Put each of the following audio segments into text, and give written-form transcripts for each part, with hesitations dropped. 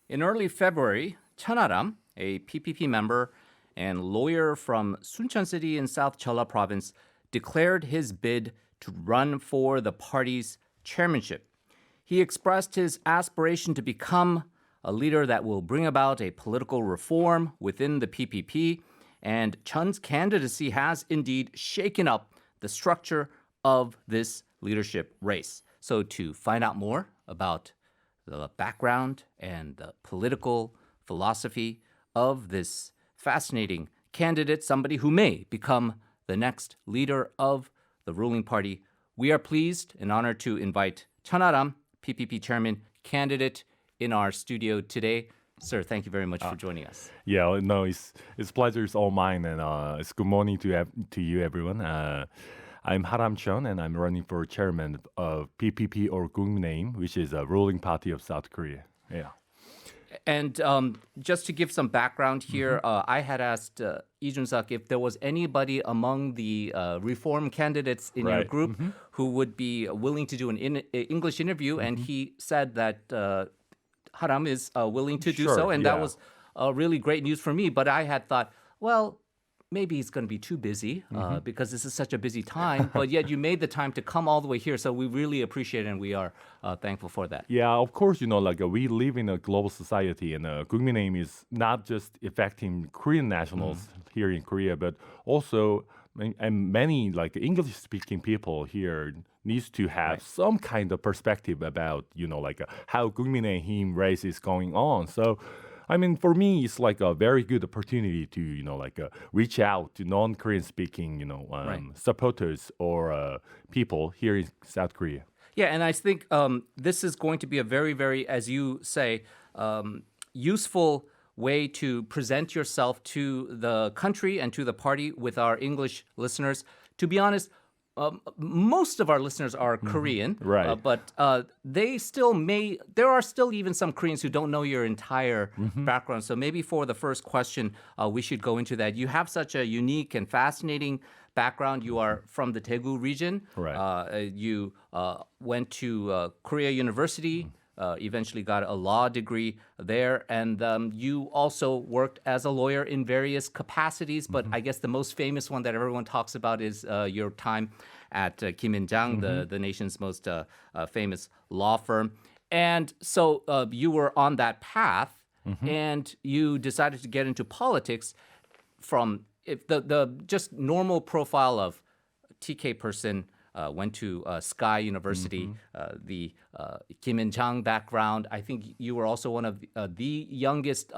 In early February, Cheon-aram, a PPP member and lawyer from Suncheon City in South Jeolla Province, declared his bid to run for the party's chairmanship. He expressed his aspiration to become a leader that will bring about a political reform within the PPP, and Cheon's candidacy has indeed shaken up the structure of this leadership race. So to find out more about the background and the political philosophy of this fascinating candidate, somebody who may become the next leader of the ruling party, we are pleased and honored to invite Cheon-aram, PPP chairman candidate, in our studio today. Sir, thank you very much for joining us. Yeah, no, it's pleasure is all mine, and it's good morning to you, everyone. I'm Haram Cheon, and I'm running for chairman of PPP or 국민의힘, which is a ruling party of South Korea. Yeah. And just to give some background here, I had asked Lee Jun-suk if there was anybody among the reform candidates in your group who would be willing to do an English interview, and he said that Haram is willing to do so, and that was really great news for me. But I had thought, well, maybe he's going to be too busy because this is such a busy time. But yet you made the time to come all the way here, so we really appreciate it, and we are thankful for that. Yeah, of course, we live in a global society, and 국민의힘 is not just affecting Korean nationals here in Korea, but also and many English-speaking people here needs to have some kind of perspective about how 국민의힘 race is going on. So, I mean, for me, it's like a very good opportunity to reach out to non-Korean speaking supporters or people here in South Korea. Yeah, and I think this is going to be a very, very, as you say, useful way to present yourself to the country and to the party with our English listeners. To be honest, most of our listeners are Korean, but there are still even some Koreans who don't know your entire background. So maybe for the first question, we should go into that. You have such a unique and fascinating background. You are from the Daegu region. You went to Korea University. Eventually got a law degree there, and you also worked as a lawyer in various capacities, but I guess the most famous one that everyone talks about is your time at Kim In-jang, the nation's most famous law firm. And so you were on that path, and you decided to get into politics from the just normal profile of TK person. Went to Sky University, the Kim In-jang background. I think you were also one of the youngest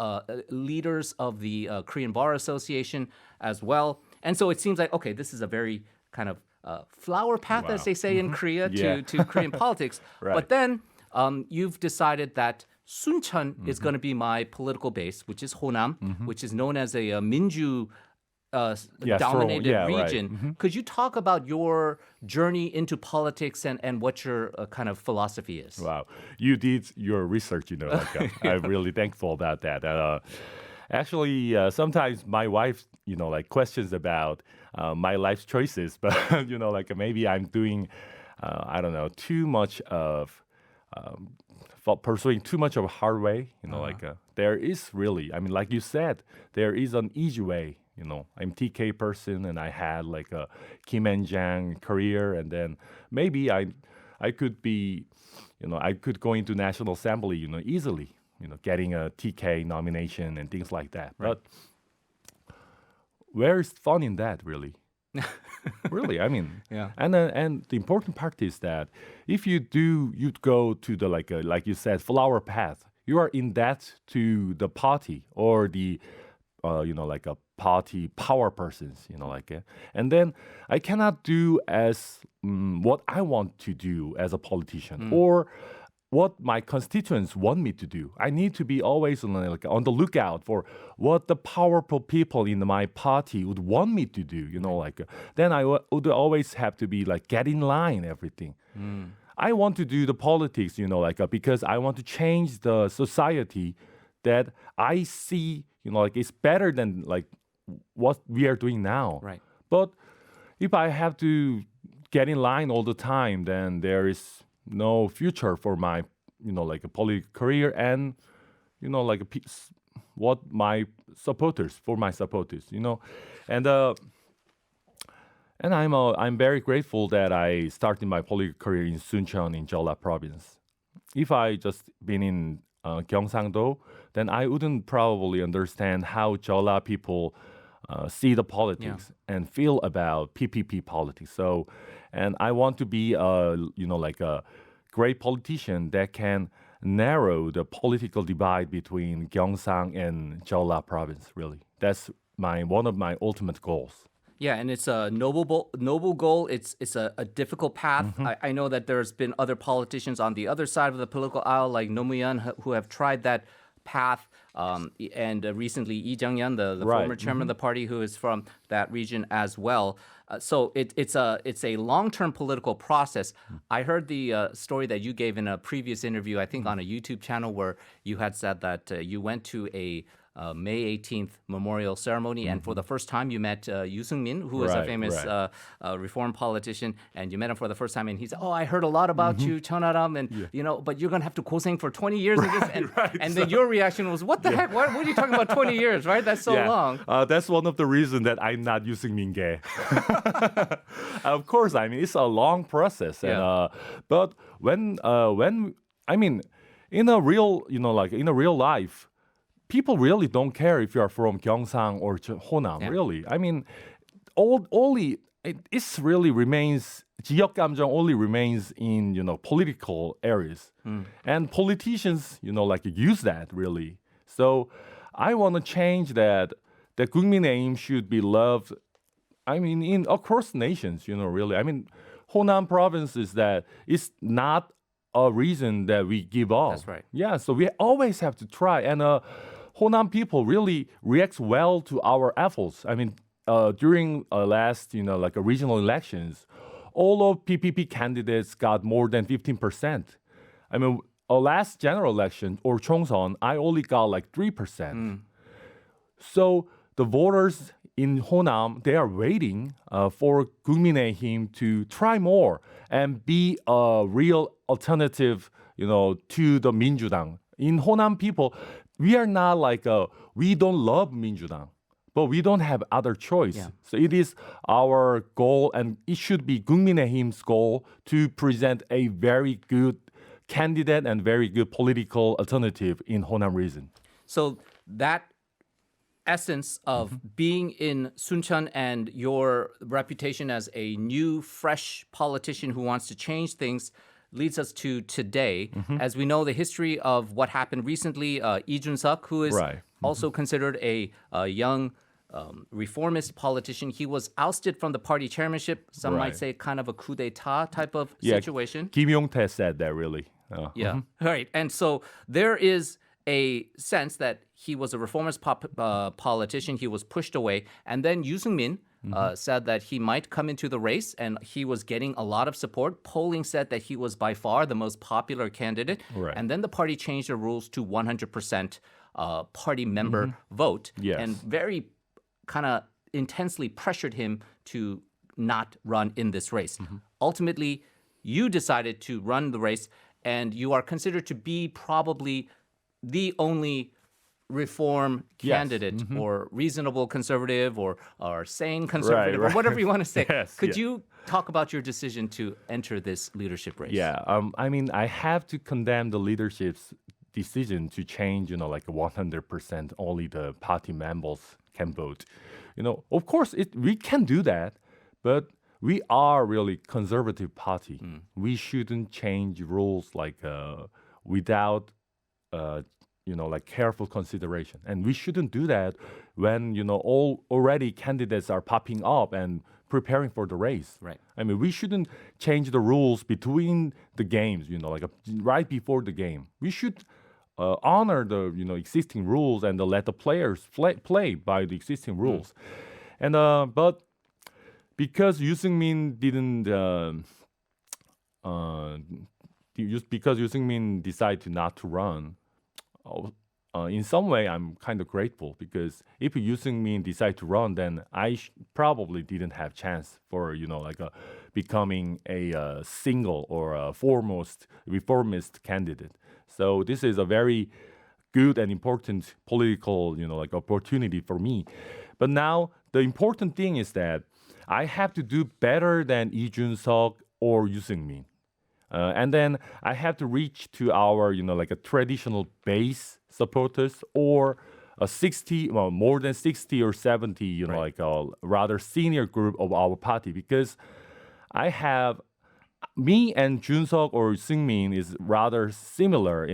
leaders of the Korean Bar Association as well. And so it seems like, okay, this is a very kind of flower path, as they say in Korea, to Korean politics. But then you've decided that Suncheon is going to be my political base, which is Honam, which is known as a Minju dominated region. Could you talk about your journey into politics and what your kind of philosophy is? Wow, you did your research. I'm really thankful about that. Actually, sometimes my wife, questions about my life's choices, but maybe I'm doing, too much of. Pursuing too much of a hard way, there is really, like you said, there is an easy way. I'm TK person, and I had a Kim In-jang career, and then maybe I could be, I could go into National Assembly, easily, getting a TK nomination and things like that. Right. But where is fun in that, really? Really, and the important part is that if you'd go to the like you said, flower path. You are in debt to the party or the a party power persons, and then I cannot do as what I want to do as a politician or what my constituents want me to do. I need to be always on the lookout for what the powerful people in my party would want me to do. Then I would always have to be get in line, everything. I want to do the politics, because I want to change the society that I see, it's better than what we are doing now. Right. But if I have to get in line all the time, then there is no future for my, a political career, and like a piece, what my supporters, and I'm very grateful that I started my political career in Suncheon in Jeolla province. If I just been in Gyeongsang-do, then I wouldn't probably understand how Jeolla people see the politics and feel about PPP politics. So, and I want to be like a great politician that can narrow the political divide between Gyeongsang and Jeolla province. Really, that's one of my ultimate goals. Yeah, and it's a noble goal. It's a difficult path. I know that there's been other politicians on the other side of the political aisle, like Nomuyan, who have tried that path. And recently, Lee Jung-yeon, the former chairman of the party, who is from that region as well. So it's a long-term political process. I heard the story that you gave in a previous interview, I think on a YouTube channel, where you had said that you went to a May 18th memorial ceremony, and for the first time you met Yoo Seung-min, who is a famous reform politician, and you met him for the first time, and he said, "Oh, I heard a lot about you, Cheonaram, and but you're gonna have to go-sing for 20 years." And then your reaction was, "What the heck? What are you talking about 20 years, right? That's so long." That's one of the reasons that I'm not using Mingae. Of course, I mean it's a long process, and but when I mean in a real in a real life, people really don't care if you are from Gyeongsang or Honam. Really, I mean, it's really remains 지역 감정 only remains in political areas, and politicians use that really. So I want to change that. That 국민의힘 should be loved. I mean, in across nations, really. I mean, Honam province is that it's not a reason that we give up. That's right. Yeah, so we always have to try. And Honam people really react well to our efforts. I mean, during last, regional elections, all of PPP candidates got more than 15%. I mean, last general election or 총선, I only got like 3%. So the voters in Honam, they are waiting for 국민의힘 to try more and be a real alternative, to the 민주당. In Honam people, we are not like we don't love 민주당, but we don't have other choice. Yeah. So it is our goal, and it should be 국민의힘's goal to present a very good candidate and very good political alternative in Honam region. So that essence of being in Suncheon and your reputation as a new, fresh politician who wants to change things leads us to today. As we know, the history of what happened recently, Lee Jun-suk, who is also considered a young reformist politician, he was ousted from the party chairmanship. Some might say kind of a coup d'etat type of situation. Kim Yong-tae said that really. Right. And so there is a sense that he was a reformist politician. He was pushed away. And then Yoo Seung-min said that he might come into the race, and he was getting a lot of support. Polling said that he was by far the most popular candidate. Right. And then the party changed the rules to 100% party member vote. Yes. And very kind of intensely pressured him to not run in this race. Ultimately, you decided to run the race, and you are considered to be probably the only reform candidate or reasonable conservative or sane conservative or whatever you want to say. Could you talk about your decision to enter this leadership race? Yeah, I mean, I have to condemn the leadership's decision to change, like 100% only the party members can vote. Of course, we can do that, but we are really conservative party. We shouldn't change rules without like careful consideration. And we shouldn't do that when, already candidates are popping up and preparing for the race. Right. I mean, we shouldn't change the rules between the games, right before the game. We should honor the, existing rules and let the players play by the existing rules. And, but because Yoo Seung-min because Yoo Seung-min decided not to run, in some way, I'm kind of grateful, because if Yoo Seung-min decided to run, then I probably didn't have chance for becoming a single or a foremost reformist candidate. So this is a very good and important political, like opportunity for me. But now the important thing is that I have to do better than Lee Jun-seok or Yoo Seung-min. And then I have to reach to our, like a traditional base supporters or a 60, well, more than 60 or 70, like a rather senior group of our party, because I have me and Jun-seok or Seung-min is rather similar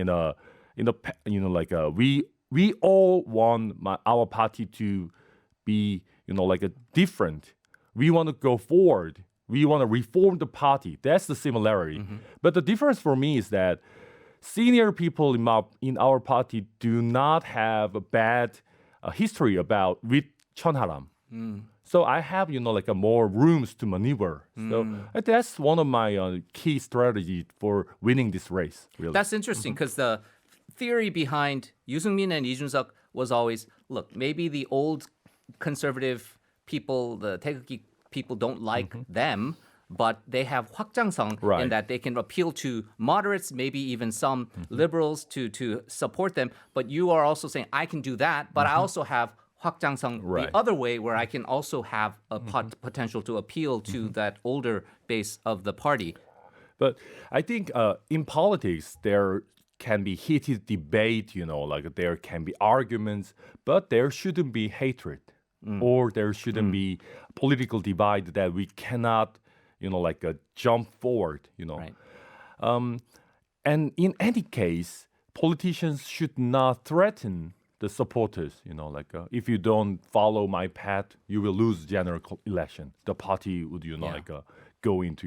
we all want our party to be, like a different. We want to go forward. We want to reform the party. That's the similarity. Mm-hmm. But the difference for me is that senior people in our party do not have a bad history with Cheonharam. So I have, like a more rooms to maneuver. So that's one of my key strategies for winning this race. Really, that's interesting because the theory behind Yoo Seung-min and Lee Jun-seok was always, look, maybe the old conservative people, the Taegukgi people don't like them, but they have 확장성 in that they can appeal to moderates, maybe even some liberals to support them. But you are also saying, I can do that, but I also have 확장성 the other way, where I can also have a potential to appeal to that older base of the party. But I think in politics, there can be heated debate, like there can be arguments, but there shouldn't be hatred. Or there shouldn't be political divide that we cannot, jump forward, Right. And in any case, politicians should not threaten the supporters, if you don't follow my path, you will lose general election. The party would, go into,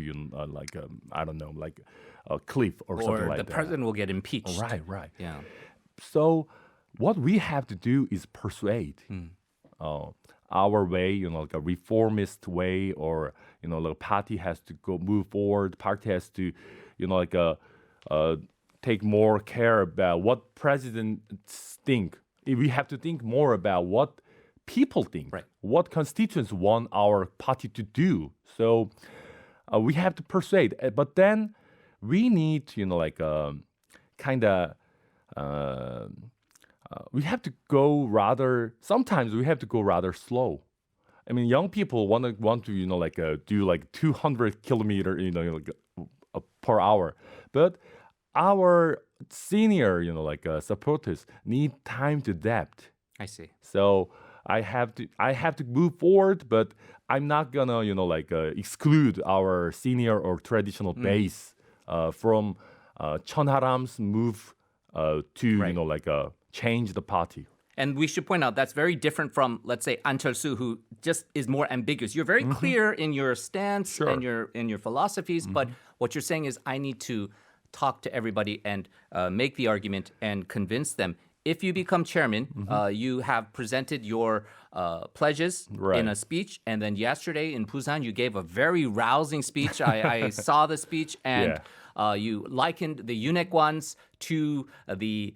I don't know, like a cliff or something like that. Or the president will get impeached. Right. Yeah. So what we have to do is persuade our way, like a reformist way, or the party has to move forward. Party has to, take more care about what presidents think. We have to think more about what people think, what constituents want our party to do. So we have to persuade, but then we need, we have to go sometimes we have to go rather slow. I mean, young people want to, do 200 kilometers, per hour. But our senior, supporters need time to adapt. I see. So I have to move forward, but I'm not gonna, exclude our senior or traditional base from Cheonharam's move to, change the party. And we should point out that's very different from, let's say, An Cheol-soo, who just is more ambiguous. You're very clear in your stance and your philosophies, but what you're saying is I need to talk to everybody and make the argument and convince them. If you become chairman, you have presented your pledges in a speech, and then yesterday in Busan, you gave a very rousing speech. I saw the speech, and you likened the Yunekwans to the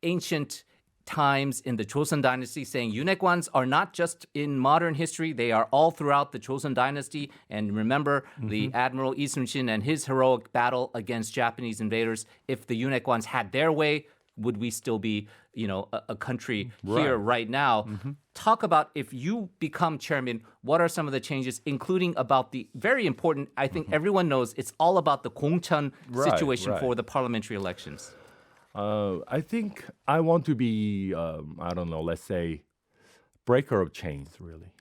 ancient times in the Joseon dynasty, saying Yunekwans are not just in modern history, they are all throughout the Joseon dynasty. And remember the Admiral Lee Sung-shin and his heroic battle against Japanese invaders. If the Yunekwans had their way, would we still be, a country here right now? Talk about, if you become chairman, what are some of the changes, including about the very important, I think everyone knows, it's all about the Gongcheon situation for the parliamentary elections. I think I want to be, let's say, breaker of chains, really.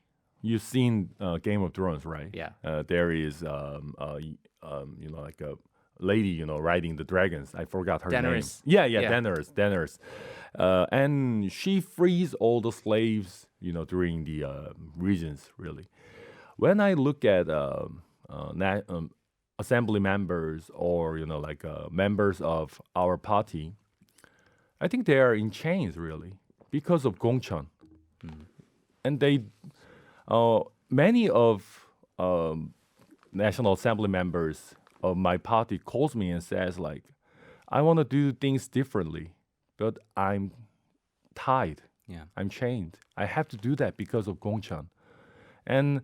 You've seen Game of Thrones, right? Yeah. There is, like a lady, riding the dragons. I forgot her Daenerys. name. Yeah. Daenerys. And she frees all the slaves, during the regions, really. When I look at assembly members or, members of our party, I think they are in chains, really, because of Gongcheon. And they, many of National Assembly members of my party calls me and says, I want to do things differently, but I'm tied. Yeah. I'm chained. I have to do that because of Gongcheon. And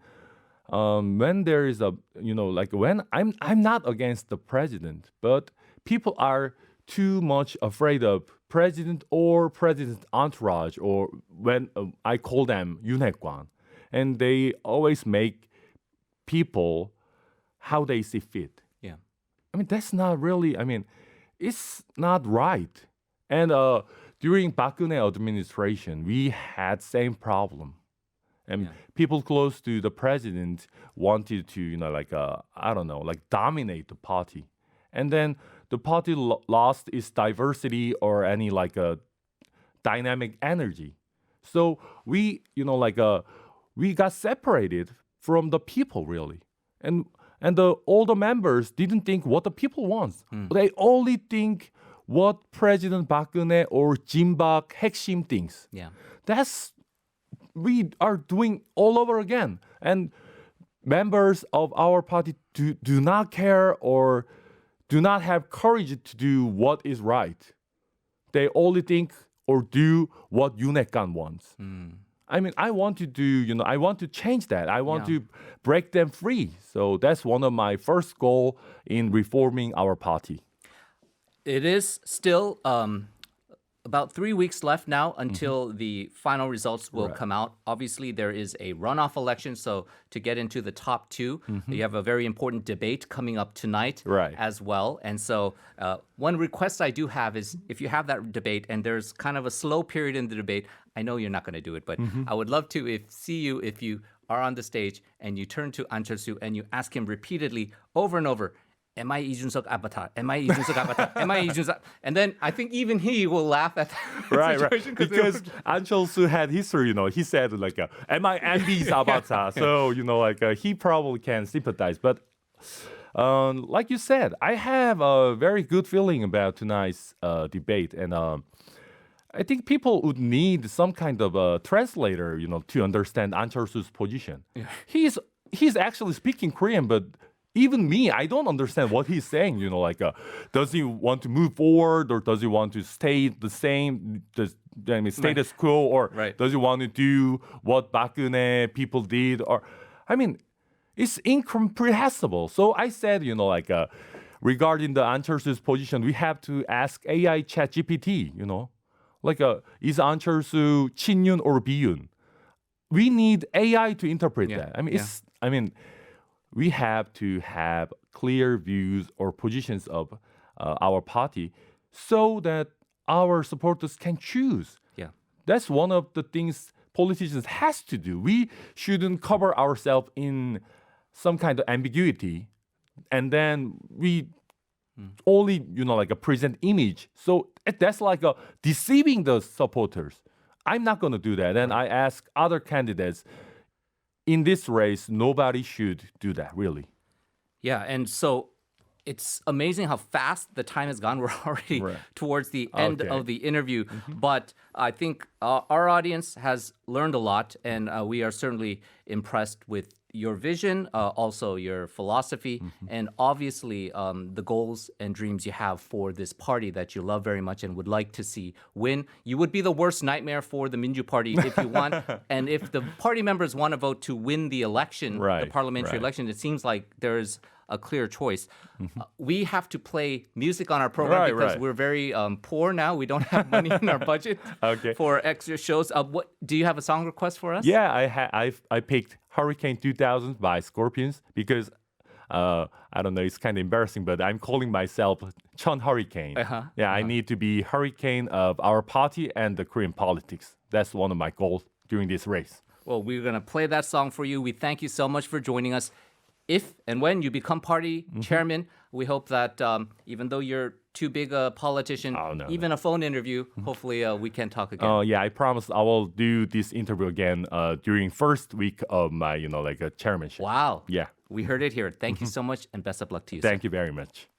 when there is when I'm not against the president, but people are too much afraid of president or president entourage, or when I call them 윤핵관, and they always make people how they see fit. Yeah. I mean, that's not really, I mean, it's not right. And during Park Geun-hye administration, we had same problem. And people close to the president wanted to, I don't know, like dominate the party. And then the party lost its diversity or any dynamic energy. So we, we got separated from the people really. And all the members didn't think what the people wants. They only think what President Park Geun-hye or Jimbak 핵심 thinks. Yeah. We are doing all over again. And members of our party do not care or do not have courage to do what is right. They only think or do what 윤핵관 wants. I mean, I want to do, I want to change that. I want to break them free. So that's one of my first goal in reforming our party. It is still about 3 weeks left now until the final results will come out. Obviously, there is a runoff election, so to get into the top two, you have a very important debate coming up tonight as well. And so one request I do have is if you have that debate and there's kind of a slow period in the debate, I know you're not going to do it, but I would love to see you if you are on the stage and you turn to An Cheol-soo and you ask him repeatedly over and over, am I Lee Jun-seok avatar? Am I Lee Jun-seok avatar? Am I Lee Jun-seok? And then I think even he will laugh at that situation. Because An Cheol-soo had history, he said am I Andy's avatar? So, he probably can sympathize. But like you said, I have a very good feeling about tonight's debate. And I think people would need some kind of a translator, to understand An Cheol-soo's position. Yeah. He's actually speaking Korean, but even me, I don't understand what he's saying. Does he want to move forward or does he want to stay the same, status quo, or does he want to do what Park Geun-hye people did? Or, I mean, it's incomprehensible. So I said, regarding the An Cheol-soo's position, we have to ask AI ChatGPT. Is An Cheol-soo 친윤 or 비윤? We need AI to interpret that. I mean, we have to have clear views or positions of our party so that our supporters can choose. Yeah. That's one of the things politicians has to do. We shouldn't cover ourselves in some kind of ambiguity and we only, present image. So that's deceiving the supporters. I'm not going to do that. And I ask other candidates, in this race, nobody should do that, really. Yeah, and so it's amazing how fast the time has gone. We're already towards the end of the interview. But I think our audience has learned a lot, and we are certainly impressed with your vision, also your philosophy, and obviously the goals and dreams you have for this party that you love very much and would like to see win. You would be the worst nightmare for the Minju Party if you want. And if the party members want to vote to win the election, the parliamentary election, it seems like there's a clear choice. We have to play music on our program because we're very poor now. We don't have money in our budget for extra shows. What do you have a song request for us? Yeah, I picked Hurricane 2000 by Scorpions because I don't know, it's kind of embarrassing, but I'm calling myself Chun Hurricane. I need to be hurricane of our party and the Korean politics. That's one of my goals during this race. Well, we're going to play that song for you. We thank you so much for joining us. If and when you become party chairman, we hope that even though you're too big a politician, even a phone interview, hopefully we can talk again. Oh, yeah, I promise I will do this interview again during first week of my, a chairmanship. Wow. Yeah. We heard it here. Thank you so much and best of luck to you. Thank you very much.